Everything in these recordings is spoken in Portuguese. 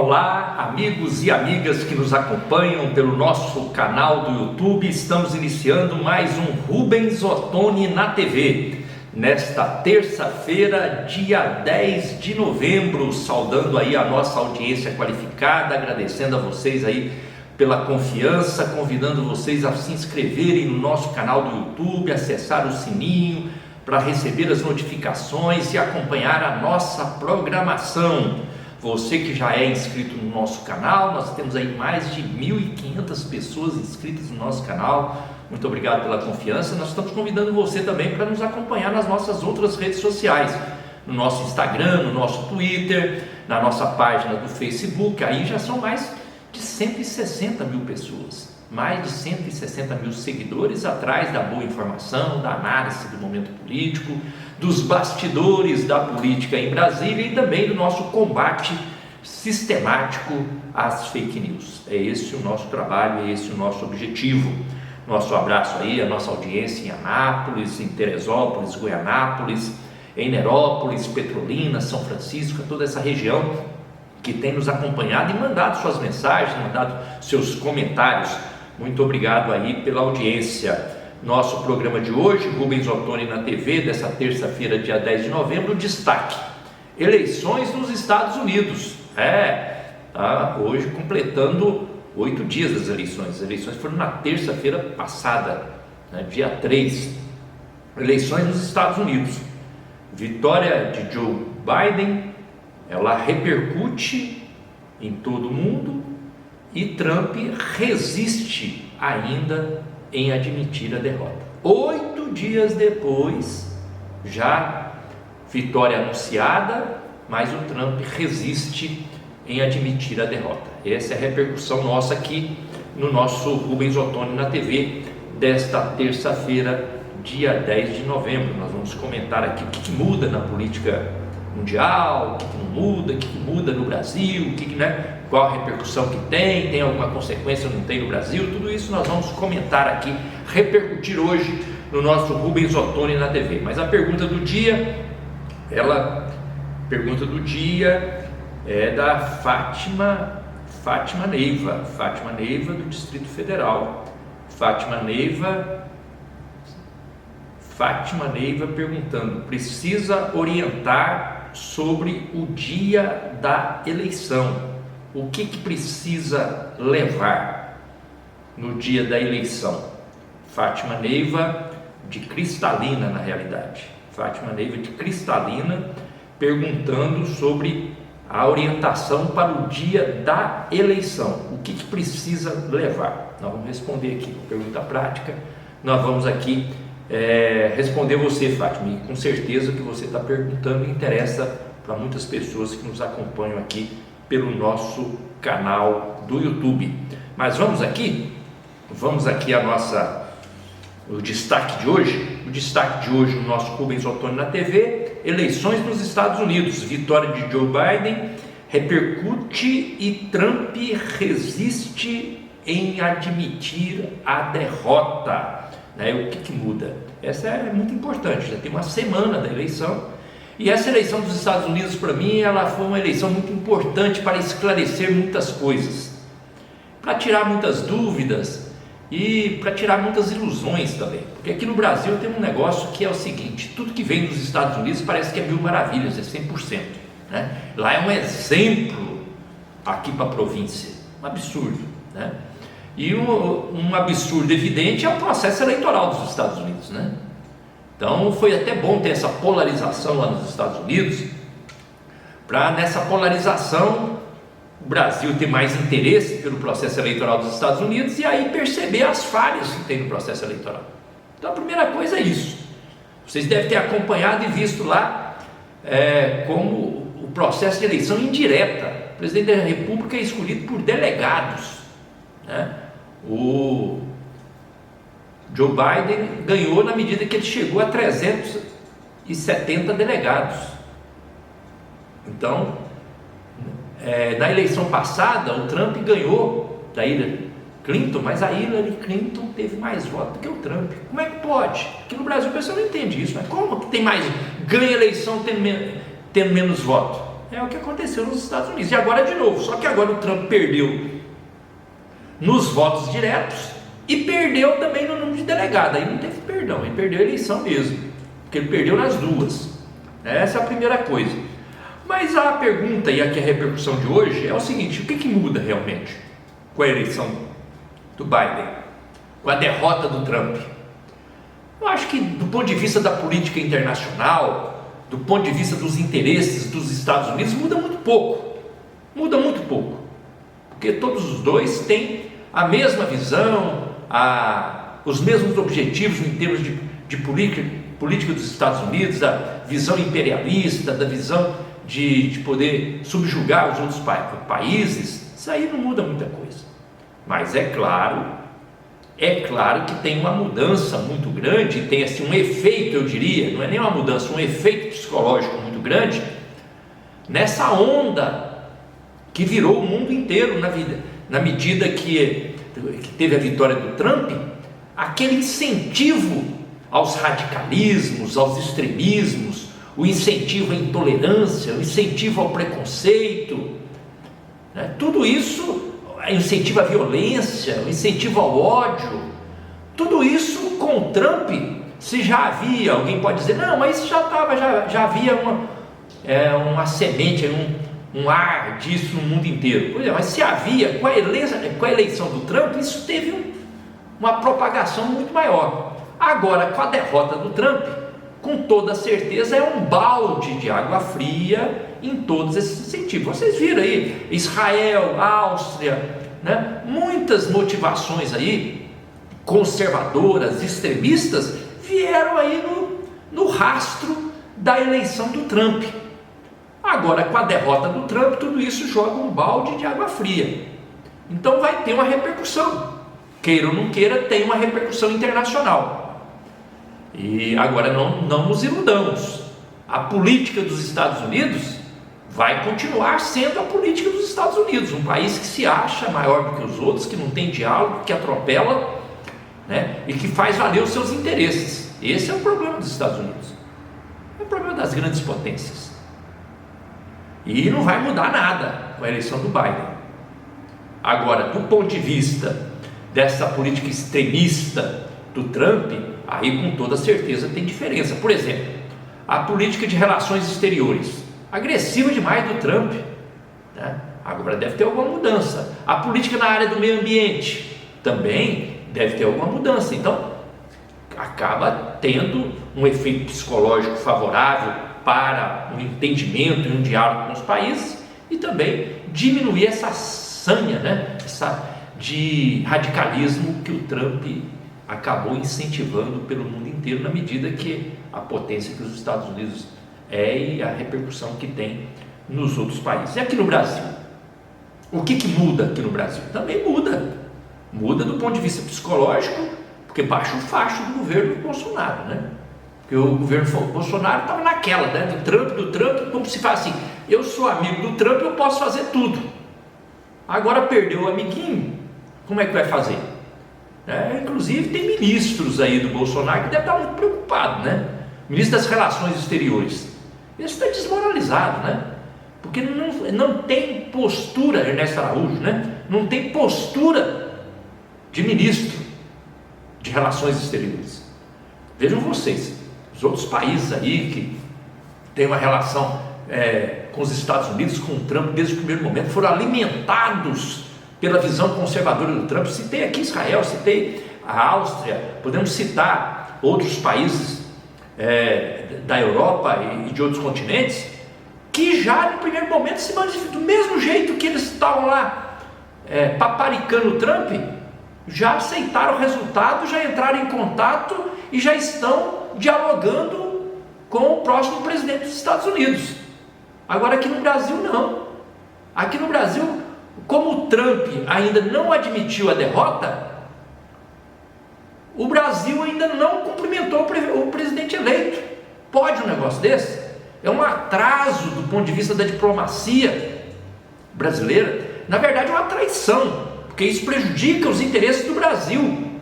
Olá, amigos e amigas que nos acompanham pelo nosso canal do YouTube. Estamos iniciando mais um Rubens Ottoni na TV. Nesta terça-feira, dia 10 de novembro, saudando aí a nossa audiência qualificada, agradecendo a vocês aí pela confiança, convidando vocês a se inscreverem no nosso canal do YouTube, acessar o sininho para receber as notificações e acompanhar a nossa programação. Você que já é inscrito no nosso canal, nós temos aí mais de 1.500 pessoas inscritas no nosso canal. Muito obrigado pela confiança. Nós estamos convidando você também para nos acompanhar nas nossas outras redes sociais, no nosso Instagram, no nosso Twitter, na nossa página do Facebook. Aí já são mais de 160 mil pessoas, mais de 160 mil seguidores atrás da boa informação, da análise do momento político, dos bastidores da política em Brasília e também do nosso combate sistemático às fake news. É esse o nosso trabalho, é esse o nosso objetivo. Nosso abraço aí, a nossa audiência em Anápolis, em Teresópolis, Goianápolis, em Nerópolis, Petrolina, São Francisco, toda essa região que tem nos acompanhado e mandado suas mensagens, mandado seus comentários. Muito obrigado aí pela audiência. Nosso programa de hoje, Rubens Ottoni na TV, dessa terça-feira, dia 10 de novembro, destaque: eleições nos Estados Unidos. Hoje completando 8 dias das eleições. As eleições foram na terça-feira passada, dia 3. Eleições nos Estados Unidos. Vitória de Joe Biden, ela repercute em todo o mundo e Trump resiste ainda em admitir a derrota. 8 dias depois, já vitória anunciada, mas o Trump resiste em admitir a derrota. Essa é a repercussão nossa aqui no nosso Rubens Ottoni na TV desta terça-feira, dia 10 de novembro. Nós vamos comentar aqui o que muda na política mundial, o que não muda, o que muda no Brasil, qual a repercussão que tem alguma consequência ou não tem no Brasil. Tudo isso nós vamos comentar aqui, repercutir hoje no nosso Rubens Ottoni na TV. Mas a pergunta do dia, é da Fátima Neiva do Distrito Federal. Fátima Neiva perguntando: precisa orientar sobre o dia da eleição. O que precisa levar no dia da eleição? Fátima Neiva de Cristalina, na realidade. Fátima Neiva de Cristalina perguntando sobre a orientação para o dia da eleição. O que precisa levar? Nós vamos responder aqui, pergunta prática. Nós vamos aqui responder você, Fátima, e com certeza o que você está perguntando interessa para muitas pessoas que nos acompanham aqui pelo nosso canal do YouTube. Mas vamos aqui o destaque de hoje. O destaque de hoje no nosso Rubens Ottoni na TV: eleições nos Estados Unidos, vitória de Joe Biden repercute e Trump resiste em admitir a derrota. O que muda? Essa é muito importante, já tem uma semana da eleição, e essa eleição dos Estados Unidos, para mim, ela foi uma eleição muito importante para esclarecer muitas coisas, para tirar muitas dúvidas e para tirar muitas ilusões também, porque aqui no Brasil tem um negócio que é o seguinte: tudo que vem dos Estados Unidos parece que é mil maravilhas, é 100%, Lá é um exemplo aqui para a província, um absurdo, E um absurdo evidente é o processo eleitoral dos Estados Unidos, Então foi até bom ter essa polarização lá nos Estados Unidos, para nessa polarização o Brasil ter mais interesse pelo processo eleitoral dos Estados Unidos e aí perceber as falhas que tem no processo eleitoral. Então a primeira coisa é isso. Vocês devem ter acompanhado e visto lá como o processo de eleição indireta. O presidente da República é escolhido por delegados, O Joe Biden ganhou na medida que ele chegou a 370 delegados. Então, na eleição passada, o Trump ganhou da Hillary Clinton, mas a Hillary Clinton teve mais votos do que o Trump. Como é que pode? Aqui no Brasil o pessoal não entende isso, Como que tem mais, ganha eleição tendo menos voto? É o que aconteceu nos Estados Unidos. E agora de novo, só que agora o Trump perdeu nos votos diretos e perdeu também no número de delegados. Aí não teve perdão, ele perdeu a eleição mesmo, porque ele perdeu nas duas. Essa é a primeira coisa. Mas a pergunta e aqui a repercussão de hoje é o seguinte: o que muda realmente com a eleição do Biden, com a derrota do Trump? Eu acho que do ponto de vista da política internacional, do ponto de vista dos interesses dos Estados Unidos, muda muito pouco, porque todos os dois têm a mesma visão, os mesmos objetivos em termos de política dos Estados Unidos, da visão imperialista, da visão de poder subjugar os outros países. Isso aí não muda muita coisa, mas é claro que tem uma mudança muito grande, tem assim um efeito, eu diria, não é nem uma mudança, um efeito psicológico muito grande nessa onda que virou o mundo inteiro na medida que teve a vitória do Trump. Aquele incentivo aos radicalismos, aos extremismos, o incentivo à intolerância, o incentivo ao preconceito, né? Tudo isso, incentivo à violência, o incentivo ao ódio, tudo isso com o Trump se já havia. Alguém pode dizer, não, mas isso já havia uma semente, um ar disso no mundo inteiro. Pois é, mas se havia, com a eleição do Trump, isso teve uma propagação muito maior. Agora, com a derrota do Trump, com toda certeza é um balde de água fria em todos esses incentivos. Vocês viram aí, Israel, Áustria, né? Muitas motivações aí conservadoras, extremistas, vieram aí no rastro da eleição do Trump. Agora, com a derrota do Trump, tudo isso joga um balde de água fria. Então vai ter uma repercussão, queira ou não queira, tem uma repercussão internacional. E agora não nos iludamos, a política dos Estados Unidos vai continuar sendo a política dos Estados Unidos, um país que se acha maior do que os outros, que não tem diálogo, que atropela, né, e que faz valer os seus interesses. Esse é o problema dos Estados Unidos, é o problema das grandes potências. E não vai mudar nada com a eleição do Biden. Agora, do ponto de vista dessa política extremista do Trump, aí com toda certeza tem diferença. Por exemplo, a política de relações exteriores, agressiva demais do Trump, né? Agora deve ter alguma mudança. A política na área do meio ambiente também deve ter alguma mudança. Então acaba tendo um efeito psicológico favorável para um entendimento e um diálogo com os países, e também diminuir essa sanha, né, de radicalismo que o Trump acabou incentivando pelo mundo inteiro, na medida que a potência que os Estados Unidos é e a repercussão que tem nos outros países. E aqui no Brasil, o que muda aqui no Brasil? Também muda do ponto de vista psicológico, porque baixa o facho do governo Bolsonaro, né? Porque o governo Bolsonaro estava naquela, né? Do Trump, como se faz assim, eu sou amigo do Trump, eu posso fazer tudo. Agora perdeu o amiguinho, como é que vai fazer? Inclusive tem ministros aí do Bolsonaro que deve estar muito preocupado, né? Ministro das Relações Exteriores, ele está desmoralizado, né? Porque não tem postura, Ernesto Araújo, né? Não tem postura de ministro de Relações Exteriores. Vejam vocês, os outros países aí que têm uma relação com os Estados Unidos, com o Trump desde o primeiro momento, foram alimentados pela visão conservadora do Trump. Citei aqui Israel, citei a Áustria, podemos citar outros países da Europa e de outros continentes, que já no primeiro momento se manifestam, do mesmo jeito que eles estavam lá paparicando o Trump, já aceitaram o resultado, já entraram em contato e já estão dialogando com o próximo presidente dos Estados Unidos. Agora aqui no Brasil não. Aqui no Brasil, como o Trump ainda não admitiu a derrota, o Brasil ainda não cumprimentou o presidente eleito. Pode um negócio desse? É um atraso do ponto de vista da diplomacia brasileira. Na verdade é uma traição, porque isso prejudica os interesses do Brasil,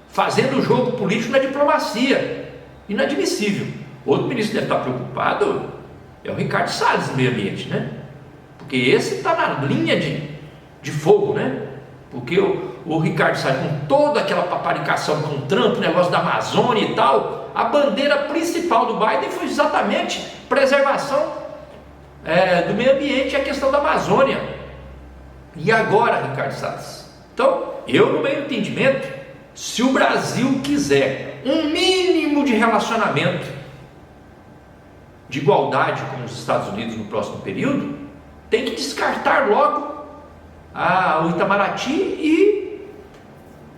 fazendo o jogo político na diplomacia. Inadmissível. Outro ministro deve estar preocupado é o Ricardo Salles do meio ambiente, né? Porque esse está na linha de fogo, né? Porque o Ricardo Salles, com toda aquela paparicação com o Trump, negócio da Amazônia e tal, a bandeira principal do Biden foi exatamente preservação do meio ambiente e a questão da Amazônia. E agora, Ricardo Salles? Então, no meu entendimento, se o Brasil quiser um mínimo de relacionamento de igualdade com os Estados Unidos no próximo período, tem que descartar logo o Itamaraty e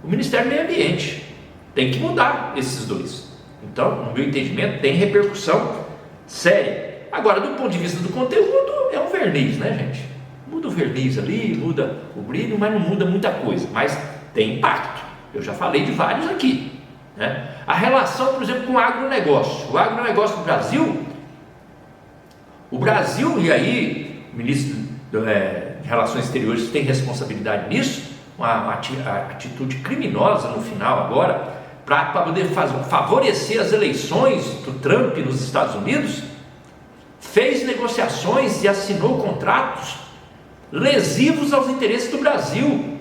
o Ministério do Meio Ambiente. Tem que mudar esses dois. Então, no meu entendimento, tem repercussão séria. Agora, do ponto de vista do conteúdo, é um verniz, né, gente? Muda o verniz ali, muda o brilho, mas não muda muita coisa. Mas tem impacto. Eu já falei de vários aqui, né? A relação, por exemplo, com o agronegócio. O agronegócio do Brasil, e aí o ministro de Relações Exteriores tem responsabilidade nisso, uma atitude criminosa no final agora, para poder favorecer as eleições do Trump nos Estados Unidos, fez negociações e assinou contratos lesivos aos interesses do Brasil,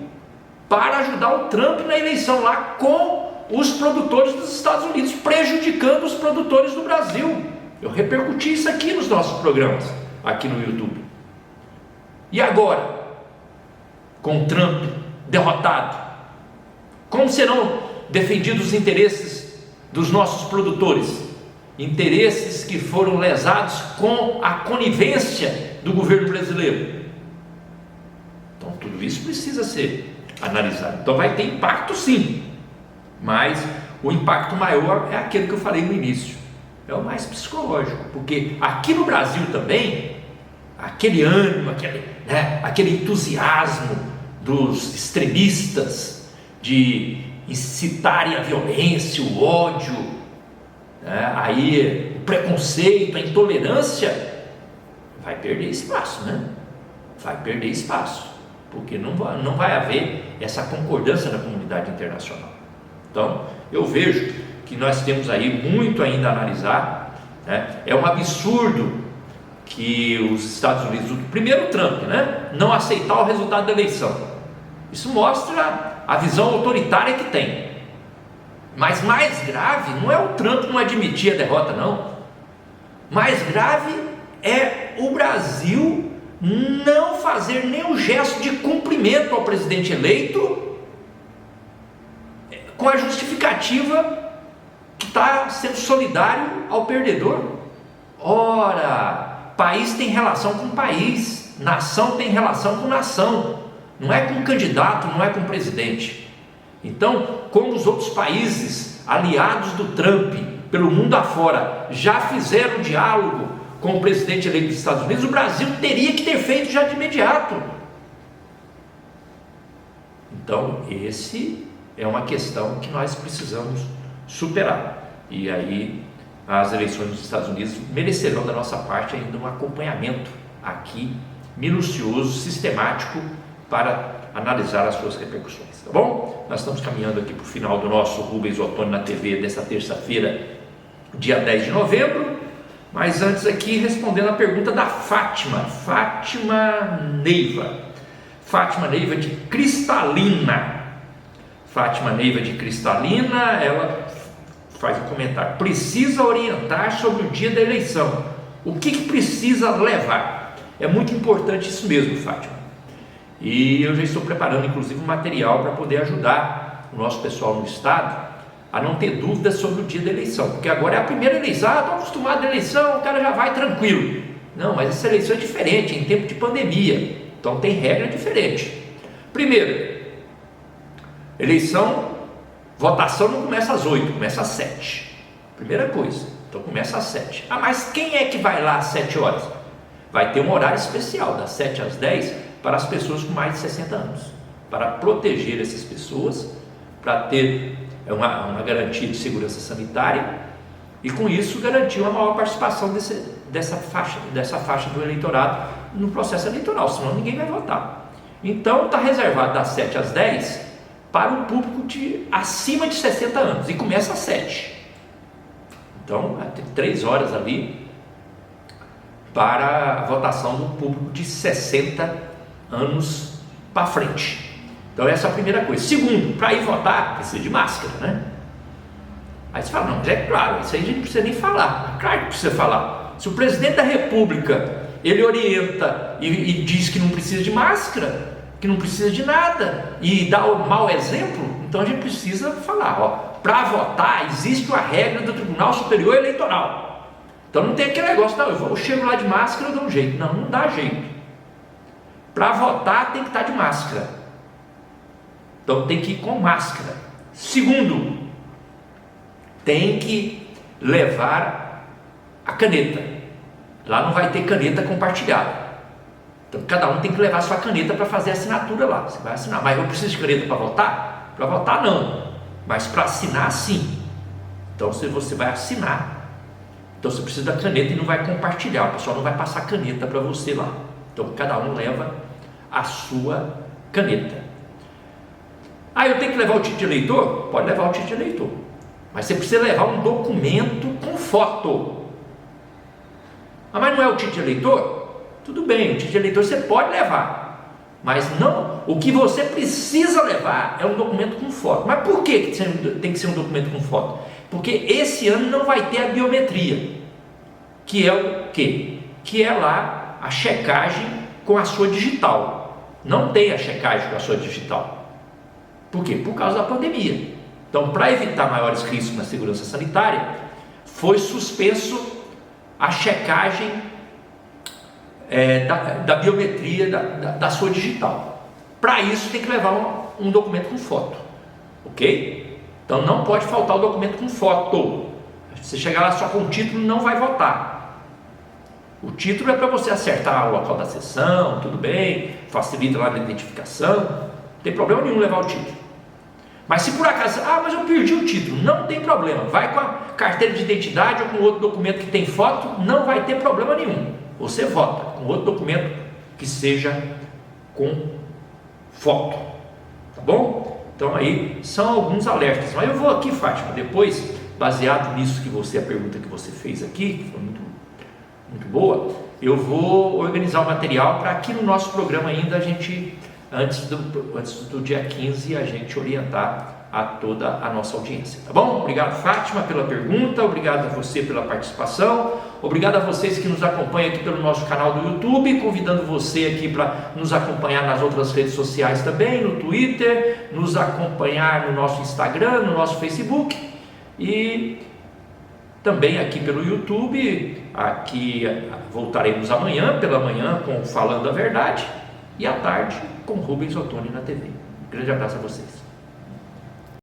para ajudar o Trump na eleição lá com os produtores dos Estados Unidos, prejudicando os produtores do Brasil. Eu repercuti isso aqui nos nossos programas, aqui no YouTube. E agora, com o Trump derrotado, como serão defendidos os interesses dos nossos produtores? Interesses que foram lesados com a conivência do governo brasileiro. Então tudo isso precisa ser analisado. Então vai ter impacto sim, mas o impacto maior é aquele que eu falei no início, é o mais psicológico, porque aqui no Brasil também, aquele ânimo, aquele entusiasmo dos extremistas de incitarem a violência, o ódio, aí o preconceito, a intolerância, vai perder espaço, né? Vai perder espaço, porque não vai haver essa concordância da comunidade internacional. Então, eu vejo que nós temos aí muito ainda a analisar, né? É um absurdo que os Estados Unidos, primeiro o Trump, né, não aceitar o resultado da eleição. Isso mostra a visão autoritária que tem. Mas mais grave não é o Trump não admitir a derrota, não. Mais grave é o Brasil não fazer nenhum gesto de cumprimento ao presidente eleito, com a justificativa que está sendo solidário ao perdedor. Ora, país tem relação com país, nação tem relação com nação, não é com candidato, não é com presidente. Então, como os outros países aliados do Trump pelo mundo afora já fizeram diálogo com o presidente eleito dos Estados Unidos, o Brasil teria que ter feito já de imediato. Então, esse é uma questão que nós precisamos superar. E aí, as eleições dos Estados Unidos merecerão da nossa parte ainda um acompanhamento aqui, minucioso, sistemático, para analisar as suas repercussões, tá bom? Nós estamos caminhando aqui para o final do nosso Rubens Ottoni na TV dessa terça-feira, dia 10 de novembro, mas antes aqui respondendo a pergunta da Fátima Neiva de Cristalina. Fátima Neiva de Cristalina, ela faz um comentário: precisa orientar sobre o dia da eleição, o que precisa levar? É muito importante isso mesmo, Fátima. E eu já estou preparando inclusive um material para poder ajudar o nosso pessoal no estado a não ter dúvidas sobre o dia da eleição, porque agora é a primeira eleição, estou acostumado à eleição, o cara já vai tranquilo. Não, mas essa eleição é diferente, é em tempo de pandemia, então tem regra diferente. Primeiro, eleição, votação não começa às 8, começa às 7, primeira coisa, então começa às 7. Mas quem é que vai lá às 7 horas? Vai ter um horário especial, das 7 às 10, para as pessoas com mais de 60 anos, para proteger essas pessoas, para ter uma garantia de segurança sanitária e com isso garantir uma maior participação dessa faixa do eleitorado no processo eleitoral, senão ninguém vai votar. Então está reservado das 7 às 10 para o público acima de 60 anos e começa às 7. Então vai ter 3 horas ali para a votação do público de 60 anos para frente. Então essa é a primeira coisa. Segundo, para ir votar, precisa de máscara, né? Aí você fala, não, mas é claro, isso aí a gente não precisa nem falar. Claro que precisa falar. Se o presidente da República, ele orienta e diz que não precisa de máscara, que não precisa de nada, e dá o mau exemplo, então a gente precisa falar, ó, para votar existe uma regra do Tribunal Superior Eleitoral. Então não tem aquele negócio, não, eu chego lá de máscara, eu dou um jeito. Não, não dá jeito. Para votar tem que estar de máscara. Então tem que ir com máscara. Segundo, tem que levar a caneta. Lá não vai ter caneta compartilhada. Então cada um tem que levar a sua caneta para fazer a assinatura lá. Você vai assinar. Mas eu preciso de caneta para votar? Para votar não. Mas para assinar sim. Então se você vai assinar, então você precisa da caneta e não vai compartilhar. O pessoal não vai passar caneta para você lá. Então cada um leva a sua caneta. Ah, eu tenho que levar o título de eleitor? Pode levar o título de eleitor. Mas você precisa levar um documento com foto. Ah, mas não é o título de eleitor? Tudo bem, o título de eleitor você pode levar. Mas não, o que você precisa levar é um documento com foto. Mas por que tem que ser um documento com foto? Porque esse ano não vai ter a biometria. Que é o quê? Que é lá a checagem com a sua digital. Não tem a checagem com a sua digital. Por quê? Por causa da pandemia. Então, para evitar maiores riscos na segurança sanitária, foi suspenso a checagem da biometria da sua digital. Para isso tem que levar um documento com foto, ok? Então não pode faltar o documento com foto. Se você chegar lá só com o título, não vai votar. O título é para você acertar o local da sessão, tudo bem, facilita lá a identificação, não tem problema nenhum levar o título. Mas se por acaso, mas eu perdi o título, não tem problema, vai com a carteira de identidade ou com outro documento que tem foto, não vai ter problema nenhum. Você vota com outro documento que seja com foto, tá bom? Então aí são alguns alertas. Mas eu vou aqui, Fátima, depois, baseado nisso a pergunta que você fez aqui, que foi muito boa, eu vou organizar o material para aqui no nosso programa ainda a gente, antes do dia 15, a gente orientar a toda a nossa audiência, tá bom? Obrigado, Fátima, pela pergunta, obrigado a você pela participação, obrigado a vocês que nos acompanham aqui pelo nosso canal do YouTube, convidando você aqui para nos acompanhar nas outras redes sociais também, no Twitter, nos acompanhar no nosso Instagram, no nosso Facebook e também aqui pelo YouTube. Aqui voltaremos amanhã, pela manhã, com Falando a Verdade, e à tarde com Rubens Ottoni na TV. Um grande abraço a vocês.